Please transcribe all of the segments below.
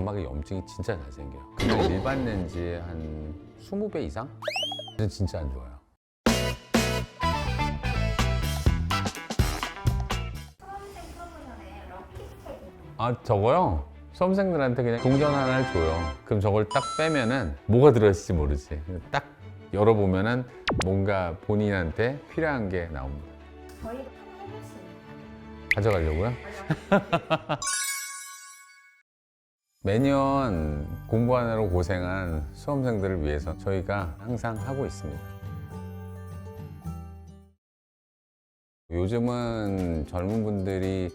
각막의 염증이 진짜 잘 생겨요. 그냥 일반 렌즈의 한 20배 이상? 진짜 안 좋아요. 수험생 프로모션에 럭키스텝이 아, 저거요? 수험생들한테 그냥 동전 하나를 줘요. 그럼 저걸 딱 빼면은 뭐가 들어있을지 모르지. 딱 열어보면은 뭔가 본인한테 필요한 게 나옵니다. 저희도 한번 해볼 수 있나요? 가져가려고요? 매년 공부하느라 고생한 수험생들을 위해서 저희가 항상 하고 있습니다. 요즘은 젊은 분들이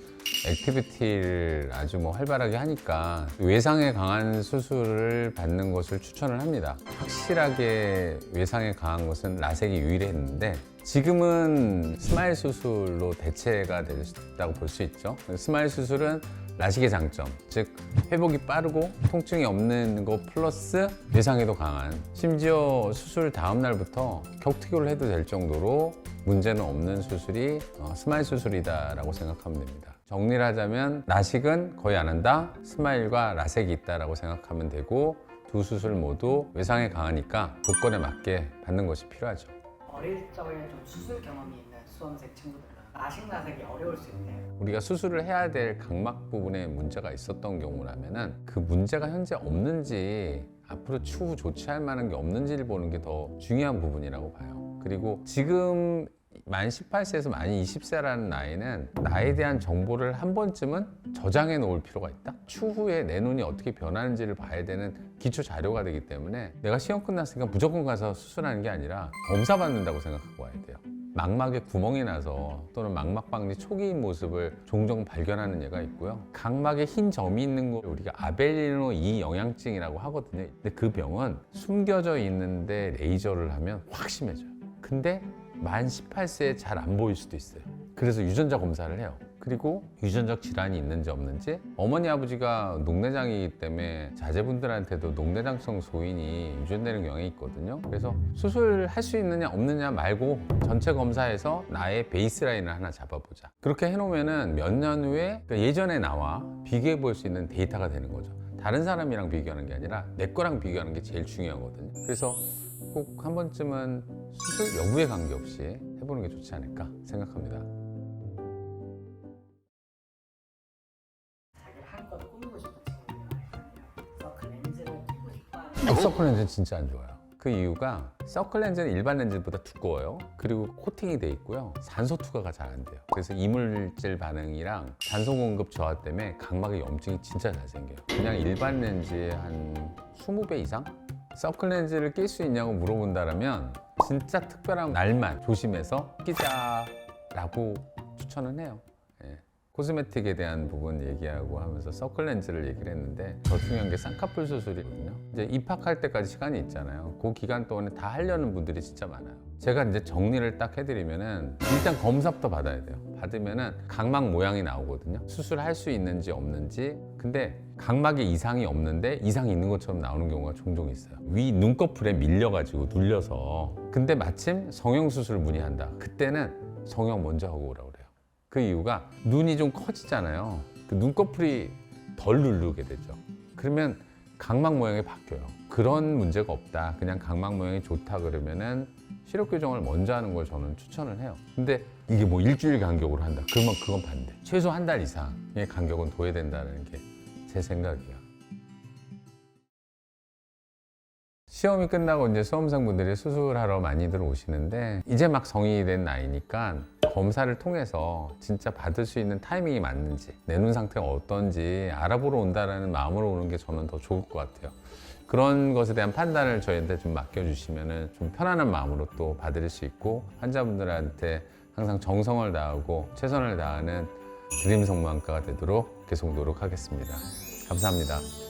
액티비티를 아주 활발하게 하니까 외상에 강한 수술을 받는 것을 추천을 합니다. 확실하게 외상에 강한 것은 라섹이 유일했는데 지금은 스마일 수술로 대체가 됐다고 볼 수 있죠. 스마일 수술은 라식의 장점, 즉 회복이 빠르고 통증이 없는 거 플러스 외상에도 강한, 심지어 수술 다음 날부터 격투기를 해도 될 정도로 문제는 없는 수술이 스마일 수술이다라고 생각하면 됩니다. 정리를 하자면 라식은 거의 안 한다, 스마일과 라섹이 있다라고 생각하면 되고 두 수술 모두 외상에 강하니까 조건에 맞게 받는 것이 필요하죠. 어릴 적에 좀 수술 경험이 있는 수험생 친구들은 라식이 어려울 수 있대요. 우리가 수술을 해야 될 각막 부분에 문제가 있었던 경우라면은 그 문제가 현재 없는지 앞으로 추후 조치할 만한 게 없는지를 보는 게 더 중요한 부분이라고 봐요. 그리고 지금 만 18세에서 만 20세라는 나이는 나에 대한 정보를 한 번쯤은 저장해 놓을 필요가 있다. 추후에 내 눈이 어떻게 변하는지를 봐야 되는 기초 자료가 되기 때문에 내가 시험 끝났으니까 무조건 가서 수술하는 게 아니라 검사 받는다고 생각하고 와야 돼요. 망막에 구멍이 나서 또는 망막 박리 초기인 모습을 종종 발견하는 예가 있고요. 각막에 흰 점이 있는 걸 우리가 아벨리노 2 영양증이라고 하거든요. 근데 그 병은 숨겨져 있는데 레이저를 하면 확 심해져요. 근데 만 18세에 잘 안 보일 수도 있어요. 그래서 유전자 검사를 해요. 그리고 유전적 질환이 있는지 없는지, 어머니 아버지가 녹내장이기 때문에 자제분들한테도 녹내장성 소인이 유전되는 경향이 있거든요. 그래서 수술할 수 있느냐 없느냐 말고 전체 검사해서 나의 베이스라인을 하나 잡아보자. 그렇게 해놓으면은 몇 년 후에 그러니까 예전에 나와 비교해 볼 수 있는 데이터가 되는 거죠. 다른 사람이랑 비교하는 게 아니라 내 거랑 비교하는 게 제일 중요하거든요. 그래서 꼭 한 번쯤은 수술 여부에 관계없이 해보는 게 좋지 않을까 생각합니다. 자기를 한껏 꾸미고 싶은 친구들이 많거든요. 서클 렌즈를 끼고 싶어. 서클 렌즈는 진짜 안 좋아요. 그 이유가 서클 렌즈는 일반 렌즈보다 두꺼워요. 그리고 코팅이 돼 있고요. 산소 투과가 잘 안 돼요. 그래서 이물질 반응이랑 산소 공급 저하 때문에 각막의 염증이 진짜 잘 생겨요. 그냥 일반 렌즈의 한 20배 이상? 서클 렌즈를 낄 수 있냐고 물어본다면 진짜 특별한 날만 조심해서 끼자라고 추천은 해요. 코스메틱에 대한 부분 얘기하고 하면서 서클 렌즈를 얘기를 했는데 더 중요한 게 쌍꺼풀 수술이거든요. 이제 입학할 때까지 시간이 있잖아요. 그 기간 동안에 다 하려는 분들이 진짜 많아요. 제가 이제 정리를 딱 해드리면은 일단 검사부터 받아야 돼요. 받으면은 각막 모양이 나오거든요. 수술할 수 있는지 없는지. 근데 각막에 이상이 없는데 이상이 있는 것처럼 나오는 경우가 종종 있어요. 위 눈꺼풀에 밀려가지고 눌려서. 근데 마침 성형수술을 문의한다. 그때는 성형 먼저 하고 오라고 그래요. 그 이유가 눈이 좀 커지잖아요. 그 눈꺼풀이 덜 누르게 되죠. 그러면 각막 모양이 바뀌어요. 그런 문제가 없다. 그냥 각막 모양이 좋다 그러면은 시력 교정을 먼저 하는 걸 저는 추천을 해요. 근데 이게 뭐 일주일 간격으로 한다. 그러면 그건 반대. 최소 한 달 이상의 간격은 둬야 된다는 게 제 생각이에요. 시험이 끝나고 이제 수험생분들이 수술하러 많이들 오시는데 이제 막 성인이 된 나이니까 검사를 통해서 진짜 받을 수 있는 타이밍이 맞는지 내 눈 상태가 어떤지 알아보러 온다는 마음으로 오는 게 저는 더 좋을 것 같아요. 그런 것에 대한 판단을 저희한테 좀 맡겨주시면 좀 편안한 마음으로 또 받을 수 있고 환자분들한테 항상 정성을 다하고 최선을 다하는 드림 성모학과가 되도록 계속 노력하겠습니다. 감사합니다.